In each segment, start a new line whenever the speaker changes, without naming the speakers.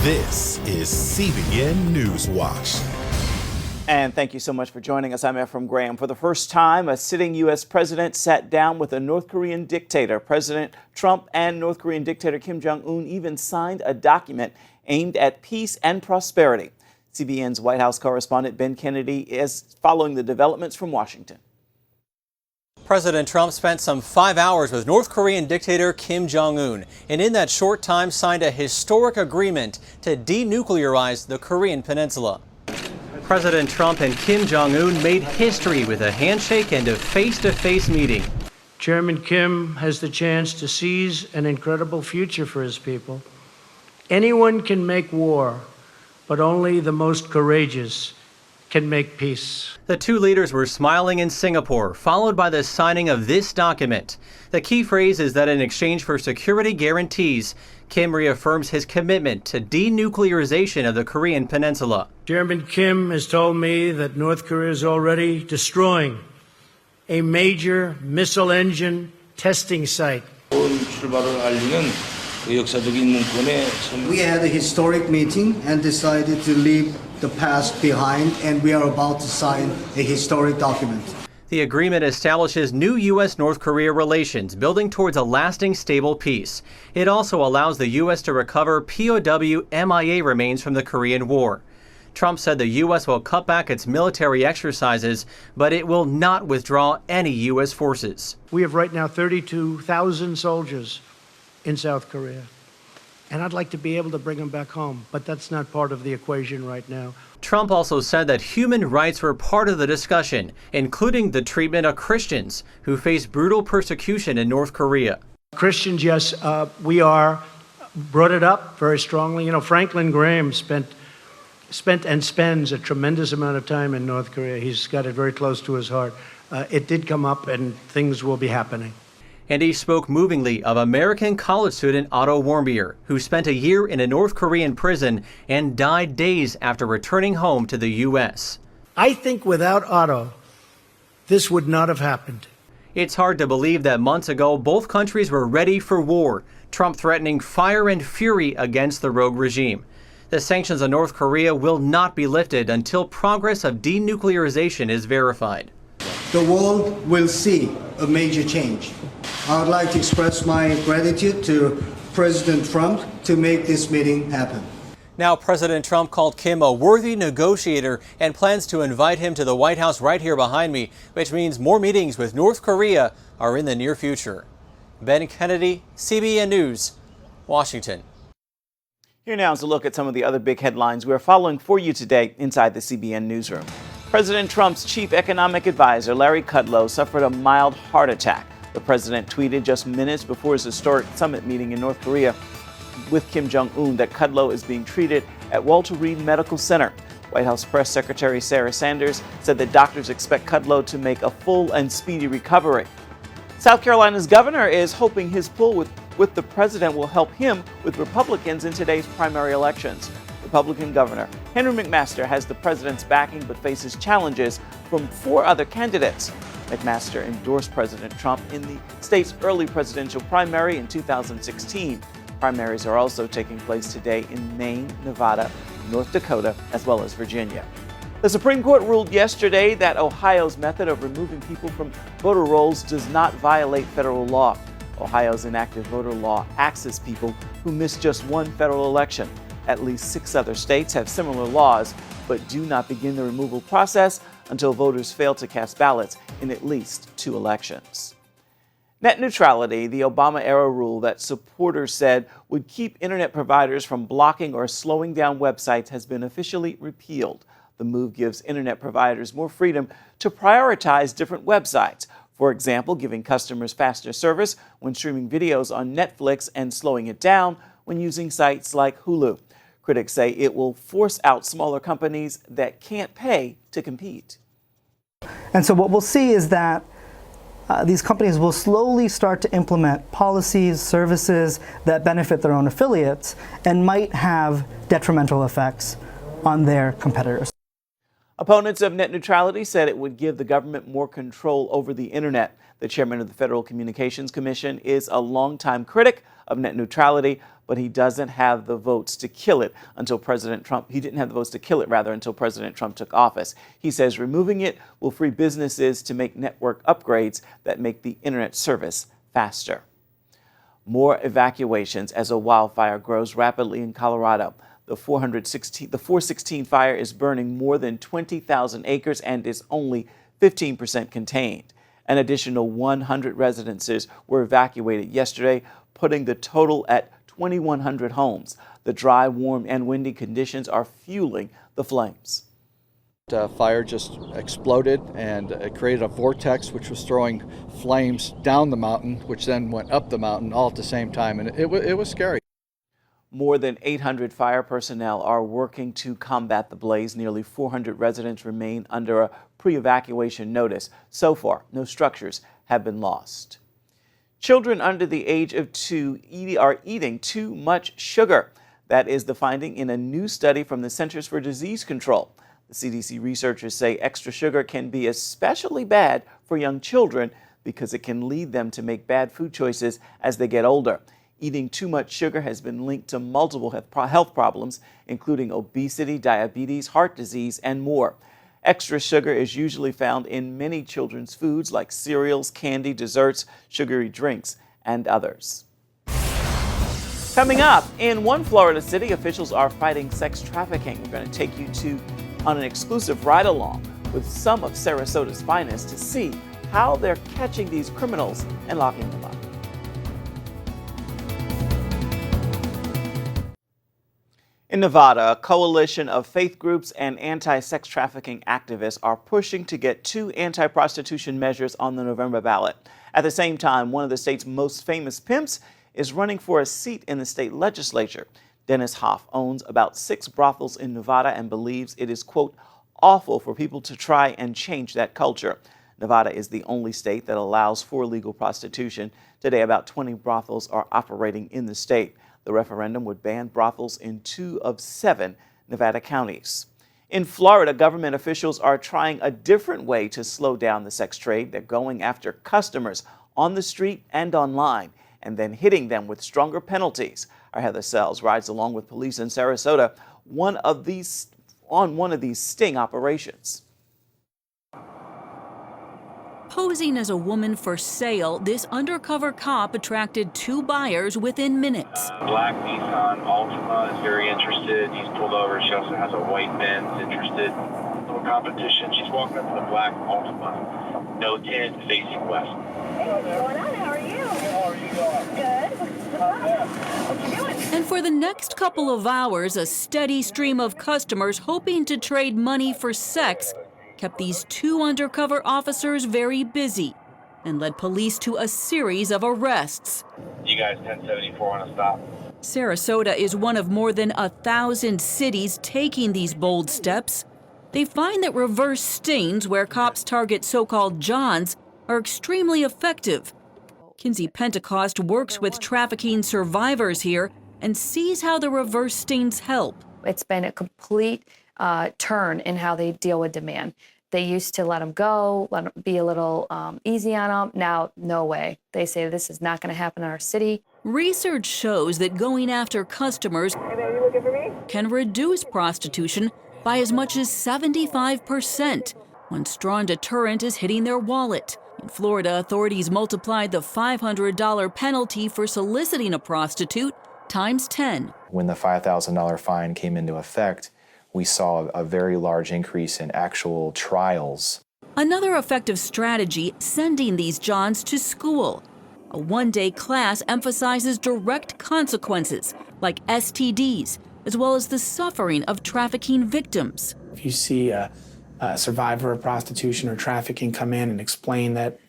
This is CBN NewsWatch.
And thank you so much for joining us. I'm Ephraim Graham. For the first time, a sitting U.S. president sat down with a North Korean dictator. President Trump and North Korean dictator Kim Jong Un even signed a document aimed at peace and prosperity. CBN's White House correspondent Ben Kennedy is following the developments from Washington.
President Trump spent some 5 hours with North Korean dictator Kim Jong Un, and in that short time signed a historic agreement to denuclearize the Korean peninsula. President Trump and Kim Jong Un made history with a handshake and a face-to-face meeting.
Chairman Kim has the chance to seize an incredible future for his people. Anyone can make war, but only the most courageous can make peace.
The two leaders were smiling in Singapore, followed by the signing of this document. The key phrase is that in exchange for security guarantees, Kim reaffirms his commitment to denuclearization of the Korean peninsula.
Chairman Kim has told me that North Korea is already destroying a major missile engine testing site.
We had a historic meeting and decided to leave the past behind, and we are about to sign a historic document.
The agreement establishes new U.S.-North Korea relations, building towards a lasting, stable peace. It also allows the U.S. to recover POW MIA remains from the Korean War. Trump said the U.S. will cut back its military exercises, but it will not withdraw any U.S. forces.
We have right now 32,000 soldiers in South Korea. And I'd like to be able to bring them back home, but that's not part of the equation right now.
Trump also said that human rights were part of the discussion, including the treatment of Christians who face brutal persecution in North Korea.
Christians, yes, we are brought it up very strongly. You know, Franklin Graham spent and spends a tremendous amount of time in North Korea. He's got it very close to his heart. It did come up, and things will be happening.
And he spoke movingly of American college student Otto Warmbier, who spent a year in a North Korean prison and died days after returning home to the U.S.
I think without Otto, this would not have happened.
It's hard to believe that months ago, both countries were ready for war, Trump threatening fire and fury against the rogue regime. The sanctions on North Korea will not be lifted until progress of denuclearization is verified.
The world will see a major change. I would like to express my gratitude to President Trump to make this meeting happen.
Now, President Trump called Kim a worthy negotiator and plans to invite him to the White House right here behind me, which means more meetings with North Korea are in the near future. Ben Kennedy, CBN News, Washington.
Here now is a look at some of the other big headlines we are following for you today inside the CBN newsroom. President Trump's chief economic advisor, Larry Kudlow, suffered a mild heart attack. The president tweeted just minutes before his historic summit meeting in North Korea with Kim Jong Un that Kudlow is being treated at Walter Reed Medical Center. White House Press Secretary Sarah Sanders said that doctors expect Kudlow to make a full and speedy recovery. South Carolina's governor is hoping his pull with the president will help him with Republicans in today's primary elections. Republican Governor Henry McMaster has the president's backing but faces challenges from 4 other candidates. McMaster endorsed President Trump in the state's early presidential primary in 2016. Primaries are also taking place today in Maine, Nevada, North Dakota, as well as Virginia. The Supreme Court ruled yesterday that Ohio's method of removing people from voter rolls does not violate federal law. Ohio's enacted voter law axes people who miss just one federal election. At least 6 other states have similar laws, but do not begin the removal process until voters fail to cast ballots in at least 2 elections. Net neutrality, the Obama-era rule that supporters said would keep internet providers from blocking or slowing down websites, has been officially repealed. The move gives internet providers more freedom to prioritize different websites. For example, giving customers faster service when streaming videos on Netflix and slowing it down when using sites like Hulu. Critics say it will force out smaller companies that can't pay to compete.
And so what we'll see is that these companies will slowly start to implement policies, services that benefit their own affiliates and might have detrimental effects on their competitors.
Opponents of net neutrality said it would give the government more control over the internet. The chairman of the Federal Communications Commission is a longtime critic of net neutrality, but he doesn't have the votes to kill it until President Trump. He didn't have the votes to kill it, rather, until President Trump took office. He says removing it will free businesses to make network upgrades that make the internet service faster. More evacuations as a wildfire grows rapidly in Colorado. The 416 fire is burning more than 20,000 acres and is only 15% contained. An additional 100 residences were evacuated yesterday, putting the total at 2,100 homes. The dry, warm, and windy conditions are fueling the flames.
The fire just exploded and it created a vortex which was throwing flames down the mountain, which then went up the mountain all at the same time, and it was scary.
More than 800 fire personnel are working to combat the blaze. Nearly 400 residents remain under a pre-evacuation notice. So far, no structures have been lost. Children under the age of 2 are eating too much sugar. That is the finding in a new study from the Centers for Disease Control. The CDC researchers say extra sugar can be especially bad for young children because it can lead them to make bad food choices as they get older. Eating too much sugar has been linked to multiple health problems, including obesity, diabetes, heart disease, and more. Extra sugar is usually found in many children's foods like cereals, candy, desserts, sugary drinks, and others. Coming up, in one Florida city, officials are fighting sex trafficking. We're going to take you on an exclusive ride-along with some of Sarasota's finest to see how they're catching these criminals and locking them up. In Nevada, a coalition of faith groups and anti-sex trafficking activists are pushing to get 2 anti-prostitution measures on the November ballot. At the same time, one of the state's most famous pimps is running for a seat in the state legislature. Dennis Hoff owns about 6 brothels in Nevada and believes it is, quote, awful for people to try and change that culture. Nevada is the only state that allows for legal prostitution. Today, about 20 brothels are operating in the state. The referendum would ban brothels in 2 of 7 Nevada counties. In Florida, government officials are trying a different way to slow down the sex trade. They're going after customers on the street and online, and then hitting them with stronger penalties. Our Heather Sells rides along with police in Sarasota on one of these sting operations.
Posing as a woman for sale, this undercover cop attracted 2 buyers within minutes.
Black Nissan Altima is very interested. He's pulled over. She also has a white Benz interested. No competition. She's walking up to the black Altima. No tint, facing west.
Hey, what's going on? How are you?
How are you doing?
Good. What you doing?
And for the next couple of hours, a steady stream of customers hoping to trade money for sex kept these 2 undercover officers very busy and led police to a series of arrests.
You guys 1074 on a stop.
Sarasota is one of more than 1,000 cities taking these bold steps. They find that reverse stings, where cops target so-called Johns, are extremely effective. Kinsey Pentecost works with trafficking survivors here and sees how the reverse stings help.
It's been a complete turn in how they deal with demand. They used to let them go, let them be a little easy on them. Now, no way. They say this is not going to happen in our city.
Research shows that going after customers can reduce prostitution by as much as 75%. One strong deterrent is hitting their wallet. In Florida, authorities multiplied the $500 penalty for soliciting a prostitute times 10.
When the $5,000 fine came into effect, we saw a very large increase in actual trials.
Another effective strategy, sending these Johns to school. A one-day class emphasizes direct consequences, like STDs, as well as the suffering of trafficking victims.
If you see a survivor of prostitution or trafficking come in and explain that,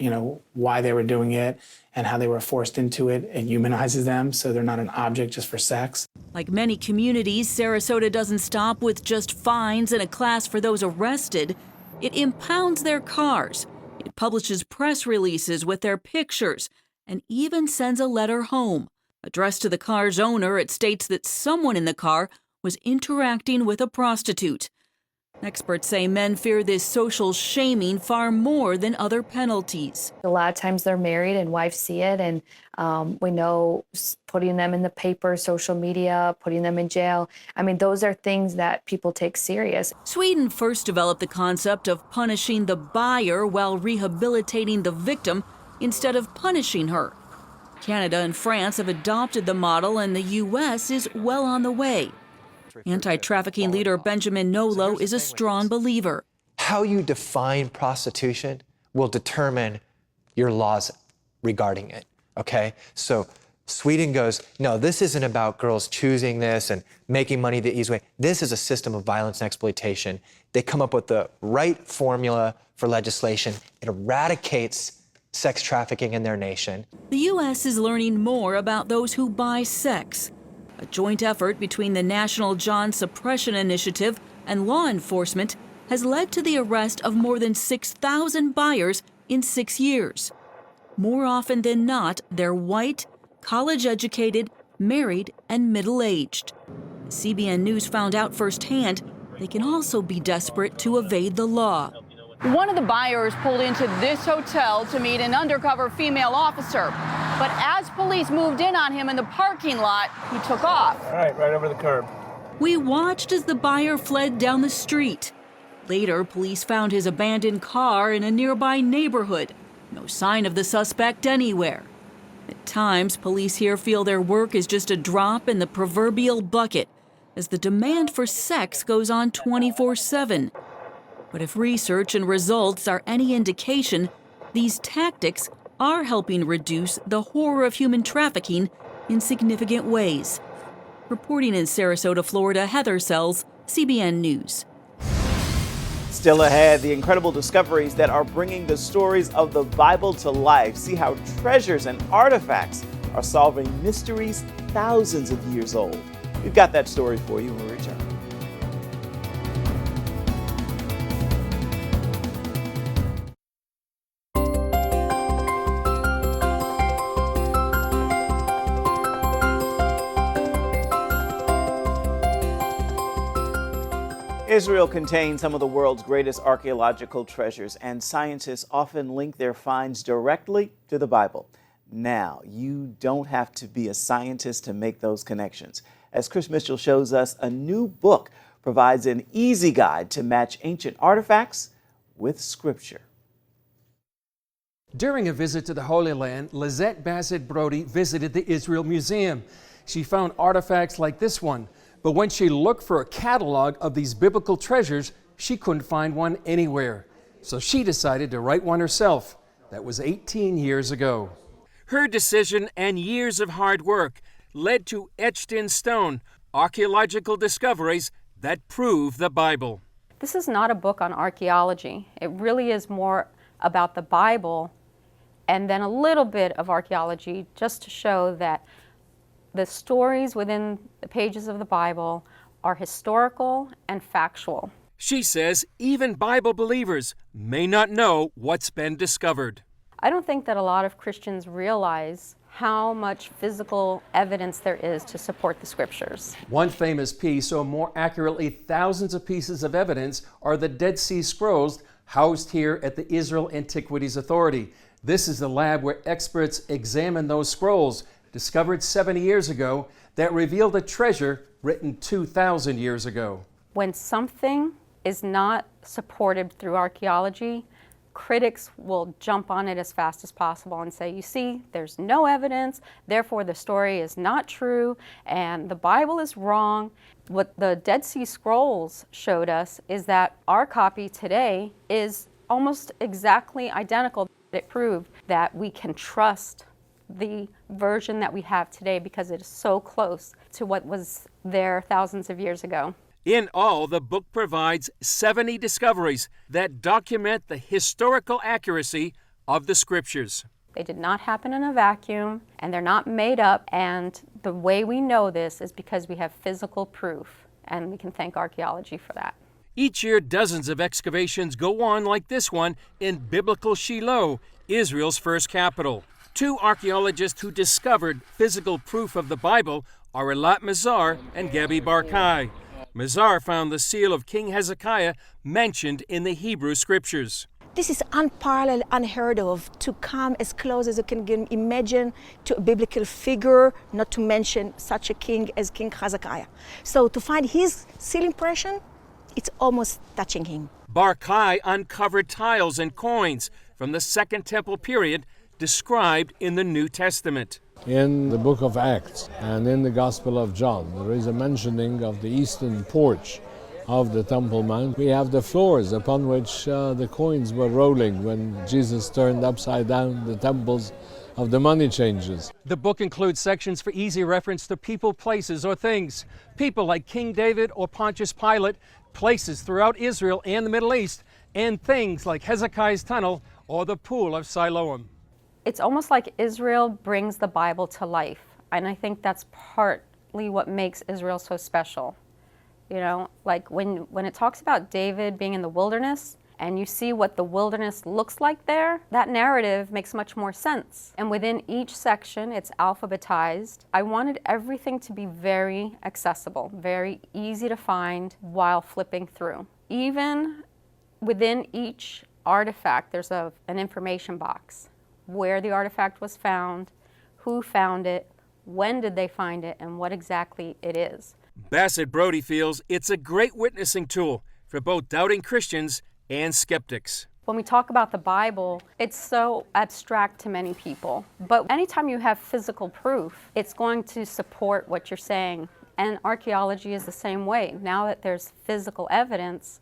why they were doing it and how they were forced into it, it humanizes them so they're not an object just for sex.
Like many communities, Sarasota doesn't stop with just fines and a class for those arrested. It impounds their cars. It publishes press releases with their pictures and even sends a letter home. Addressed to the car's owner, it states that someone in the car was interacting with a prostitute. Experts say men fear this social shaming far more than other penalties.
A lot of times they're married and wives see it, and we know putting them in the paper, social media, putting them in jail. I mean, those are things that people take serious.
Sweden first developed the concept of punishing the buyer while rehabilitating the victim instead of punishing her. Canada and France have adopted the model, and the U.S. is well on the way. Anti-trafficking leader Benjamin Kudlow is a strong believer.
How you define prostitution will determine your laws regarding it, okay? So Sweden goes, no, this isn't about girls choosing this and making money the easy way. This is a system of violence and exploitation. They come up with the right formula for legislation. It eradicates sex trafficking in their nation.
The U.S. is learning more about those who buy sex. A joint effort between the National John Suppression Initiative and law enforcement has led to the arrest of more than 6,000 buyers in 6 years. More often than not, they're white, college-educated, married, and middle-aged. CBN News found out firsthand they can also be desperate to evade the law.
One of the buyers pulled into this hotel to meet an undercover female officer. But as police moved in on him in the parking lot, he took off.
All right over the curb.
We watched as the buyer fled down the street. Later, police found his abandoned car in a nearby neighborhood. No sign of the suspect anywhere. At times, police here feel their work is just a drop in the proverbial bucket, as the demand for sex goes on 24/7. But if research and results are any indication, these tactics are helping reduce the horror of human trafficking in significant ways. Reporting in Sarasota, Florida, Heather Sells, CBN News.
Still ahead, the incredible discoveries that are bringing the stories of the Bible to life. See how treasures and artifacts are solving mysteries thousands of years old. We've got that story for you when we return. Israel contains some of the world's greatest archaeological treasures, and scientists often link their finds directly to the Bible. Now, you don't have to be a scientist to make those connections. As Chris Mitchell shows us, a new book provides an easy guide to match ancient artifacts with Scripture.
During a visit to the Holy Land, Lizette Bassett Brody visited the Israel Museum. She found artifacts like this one. But when she looked for a catalog of these biblical treasures, she couldn't find one anywhere. So she decided to write one herself. That was 18 years ago. Her decision and years of hard work led to etched in stone archaeological discoveries that prove the Bible.
This is not a book on archaeology. It really is more about the Bible and then a little bit of archaeology, just to show that the stories within the pages of the Bible are historical and factual.
She says even Bible believers may not know what's been discovered.
I don't think that a lot of Christians realize how much physical evidence there is to support the Scriptures.
One famous piece, or more accurately, thousands of pieces of evidence, are the Dead Sea Scrolls housed here at the Israel Antiquities Authority. This is the lab where experts examine those scrolls, discovered 70 years ago, that revealed a treasure written 2,000 years ago.
When something is not supported through archaeology, critics will jump on it as fast as possible and say, you see, there's no evidence, therefore the story is not true, and the Bible is wrong. What the Dead Sea Scrolls showed us is that our copy today is almost exactly identical. It proved that we can trust the version that we have today because it is so close to what was there thousands of years ago.
In all, the book provides 70 discoveries that document the historical accuracy of the Scriptures.
They did not happen in a vacuum, and they're not made up, and the way we know this is because we have physical proof, and we can thank archaeology for that.
Each year, dozens of excavations go on like this one in biblical Shiloh, Israel's first capital. Two archaeologists who discovered physical proof of the Bible are Elat Mazar and Gabi Barkai. Mazar found the seal of King Hezekiah mentioned in the Hebrew Scriptures.
This is unparalleled, unheard of, to come as close as you can imagine to a biblical figure, not to mention such a king as King Hezekiah. So to find his seal impression, it's almost touching him.
Barkai uncovered tiles and coins from the Second Temple period described in the New Testament.
In the book of Acts and in the Gospel of John, there is a mentioning of the eastern porch of the Temple Mount. We have the floors upon which the coins were rolling when Jesus turned upside down the temples of the money changers.
The book includes sections for easy reference to people, places, or things. People like King David or Pontius Pilate, places throughout Israel and the Middle East, and things like Hezekiah's tunnel or the pool of Siloam.
It's almost like Israel brings the Bible to life, and I think that's partly what makes Israel so special. You know, like when it talks about David being in the wilderness and you see what the wilderness looks like there, that narrative makes much more sense. And within each section, it's alphabetized. I wanted everything to be very accessible, very easy to find while flipping through. Even within each artifact, there's an information box. Where the artifact was found, who found it, when did they find it, and what exactly it is.
Bassett Brody feels it's a great witnessing tool for both doubting Christians and skeptics.
When we talk about the Bible, it's so abstract to many people. But anytime you have physical proof, it's going to support what you're saying. And archaeology is the same way. Now that there's physical evidence,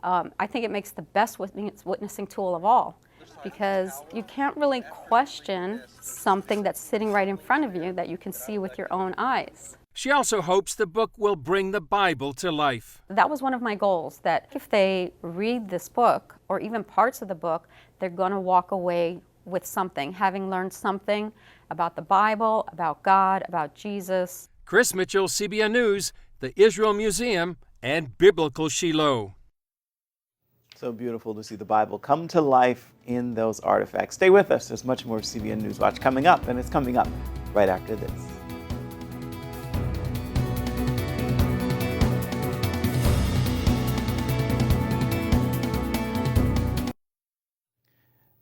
I think it makes the best witnessing tool of all, because you can't really question something that's sitting right in front of you that you can see with your own eyes.
She also hopes the book will bring the Bible to life.
That was one of my goals, that if they read this book, or even parts of the book, they're going to walk away with something, having learned something about the Bible, about God, about Jesus.
Chris Mitchell, CBN News, the Israel Museum, and Biblical Shiloh.
So beautiful to see the Bible come to life in those artifacts. Stay with us. There's much more CBN NewsWatch coming up, and it's coming up right after this.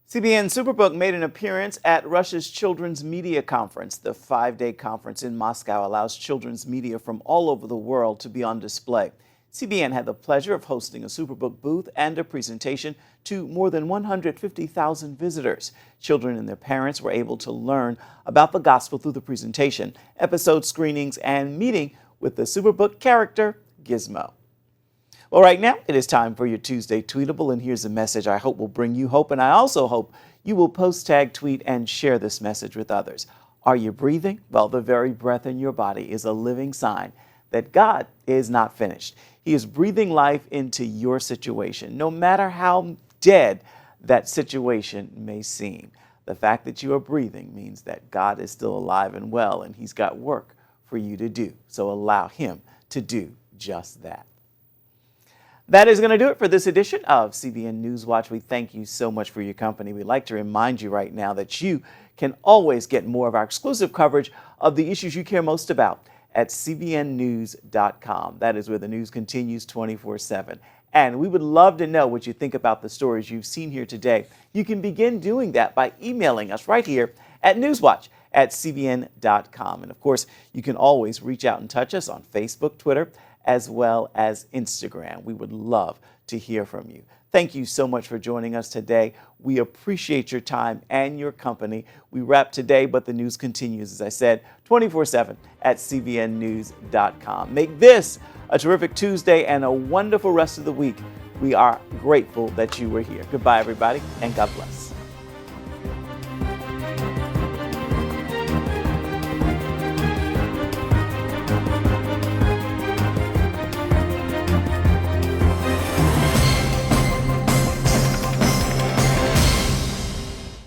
CBN Superbook made an appearance at Russia's Children's Media Conference. The 5-day conference in Moscow allows children's media from all over the world to be on display. CBN had the pleasure of hosting a Superbook booth and a presentation to more than 150,000 visitors. Children and their parents were able to learn about the gospel through the presentation, episode screenings, and meeting with the Superbook character, Gizmo. Well, right now, it is time for your Tuesday Tweetable, and here's a message I hope will bring you hope, and I also hope you will post, tag, tweet, and share this message with others. Are you breathing? Well, the very breath in your body is a living sign that God is not finished. He is breathing life into your situation, no matter how dead that situation may seem. The fact that you are breathing means that God is still alive and well, and He's got work for you to do. So allow Him to do just that. That is going to do it for this edition of CBN NewsWatch. We thank you so much for your company. We'd like to remind you right now that you can always get more of our exclusive coverage of the issues you care most about at cbnnews.com. That is where the news continues 24/7. And we would love to know what you think about the stories you've seen here today. You can begin doing that by emailing us right here at newswatch@cbn.com. And of course, you can always reach out and touch us on Facebook, Twitter, as well as Instagram. We would love to hear from you. Thank you so much for joining us today. We appreciate your time and your company. We wrap today, but the news continues, as I said, 24/7 at cbnnews.com. Make this a terrific Tuesday and a wonderful rest of the week. We are grateful that you were here. Goodbye, everybody, and God bless.